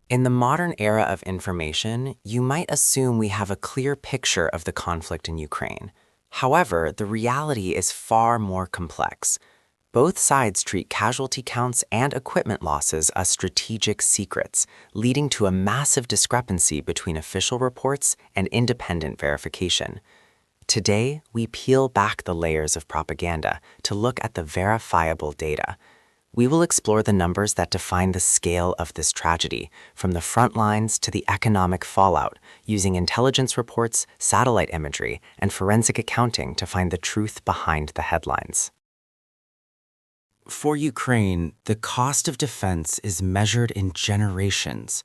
In the modern era of information, you might assume we have a clear picture of the conflict in Ukraine. However, the reality is far more complex. Both sides treat casualty counts and equipment losses as strategic secrets, leading to a massive discrepancy between official reports and independent verification. Today, we peel back the layers of propaganda to look at the verifiable data. We will explore the numbers that define the scale of this tragedy, from the front lines to the economic fallout, using intelligence reports, satellite imagery, and forensic accounting to find the truth behind the headlines. For Ukraine, the cost of defense is measured in generations.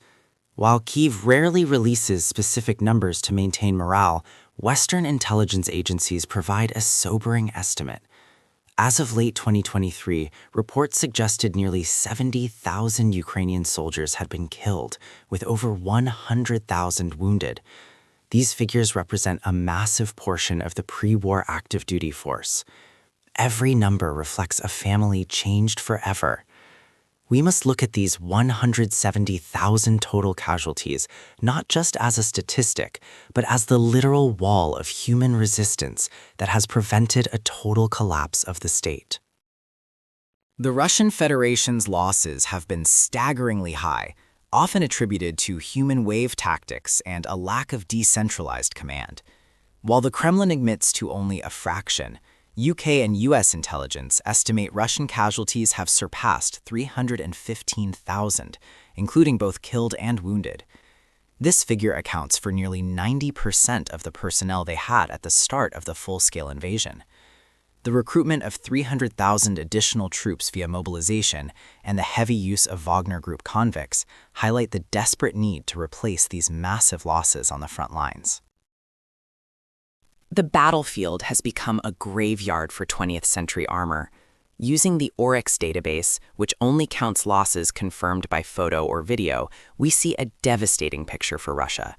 While Kyiv rarely releases specific numbers to maintain morale, Western intelligence agencies provide a sobering estimate. As of late 2023, reports suggested nearly 70,000 Ukrainian soldiers had been killed, with over 100,000 wounded. These figures represent a massive portion of the pre-war active duty force. Every number reflects a family changed forever. We must look at these 170,000 total casualties not just as a statistic, but as the literal wall of human resistance that has prevented a total collapse of the state. The Russian Federation's losses have been staggeringly high, often attributed to human wave tactics and a lack of decentralized command. While the Kremlin admits to only a fraction, UK and US intelligence estimate Russian casualties have surpassed 315,000, including both killed and wounded. This figure accounts for nearly 90% of the personnel they had at the start of the full-scale invasion. The recruitment of 300,000 additional troops via mobilization and the heavy use of Wagner Group convicts highlight the desperate need to replace these massive losses on the front lines. The battlefield has become a graveyard for 20th century armor. Using the Oryx database, which only counts losses confirmed by photo or video, we see a devastating picture for Russia.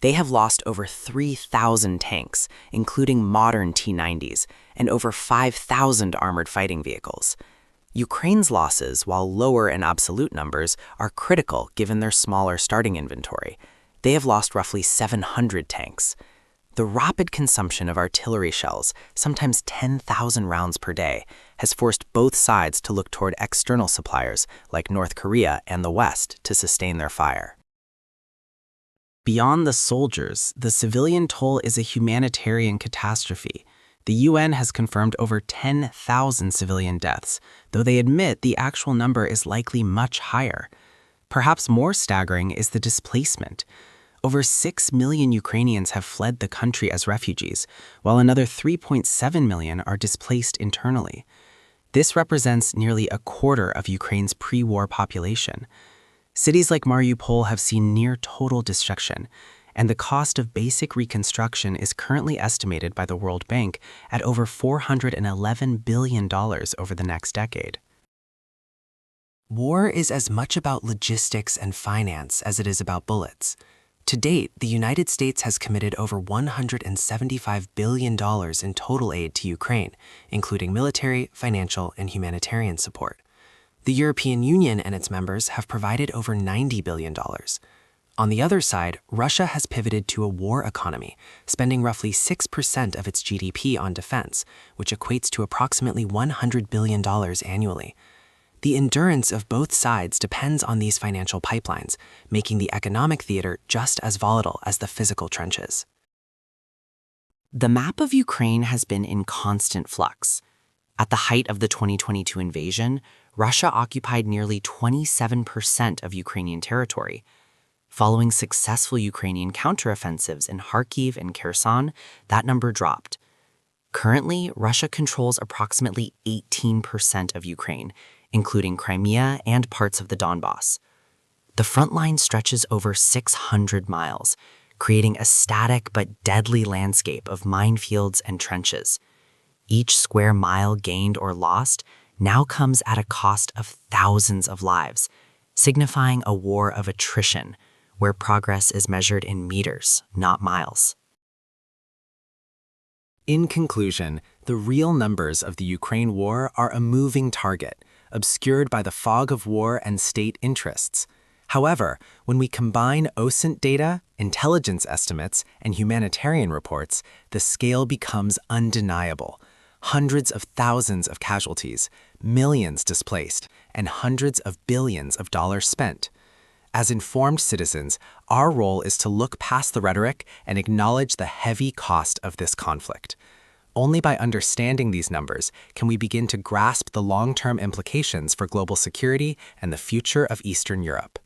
They have lost over 3,000 tanks, including modern T-90s, and over 5,000 armored fighting vehicles. Ukraine's losses, while lower in absolute numbers, are critical given their smaller starting inventory. They have lost roughly 700 tanks. The rapid consumption of artillery shells, sometimes 10,000 rounds per day, has forced both sides to look toward external suppliers like North Korea and the West to sustain their fire. Beyond the soldiers, the civilian toll is a humanitarian catastrophe. The UN has confirmed over 10,000 civilian deaths, though they admit the actual number is likely much higher. Perhaps more staggering is the displacement. Over 6 million Ukrainians have fled the country as refugees, while another 3.7 million are displaced internally. This represents nearly a quarter of Ukraine's pre-war population. Cities like Mariupol have seen near total destruction, and the cost of basic reconstruction is currently estimated by the World Bank at over $411 billion over the next decade. War is as much about logistics and finance as it is about bullets. To date, the United States has committed over $175 billion in total aid to Ukraine, including military, financial, and humanitarian support. The European Union and its members have provided over $90 billion. On the other side, Russia has pivoted to a war economy, spending roughly 6% of its GDP on defense, which equates to approximately $100 billion annually. The endurance of both sides depends on these financial pipelines, making the economic theater just as volatile as the physical trenches. The map of Ukraine has been in constant flux. At the height of the 2022 invasion, Russia occupied nearly 27% of Ukrainian territory. Following successful Ukrainian counteroffensives in Kharkiv and Kherson, that number dropped. Currently, Russia controls approximately 18% of Ukraine, including Crimea and parts of the Donbass. The front line stretches over 600 miles, creating a static but deadly landscape of minefields and trenches. Each square mile gained or lost now comes at a cost of thousands of lives, signifying a war of attrition, where progress is measured in meters, not miles. In conclusion, the real numbers of the Ukraine war are a moving target, obscured by the fog of war and state interests. However, when we combine OSINT data, intelligence estimates, and humanitarian reports, the scale becomes undeniable. Hundreds of thousands of casualties, millions displaced, and hundreds of billions of dollars spent. As informed citizens, our role is to look past the rhetoric and acknowledge the heavy cost of this conflict. Only by understanding these numbers can we begin to grasp the long-term implications for global security and the future of Eastern Europe.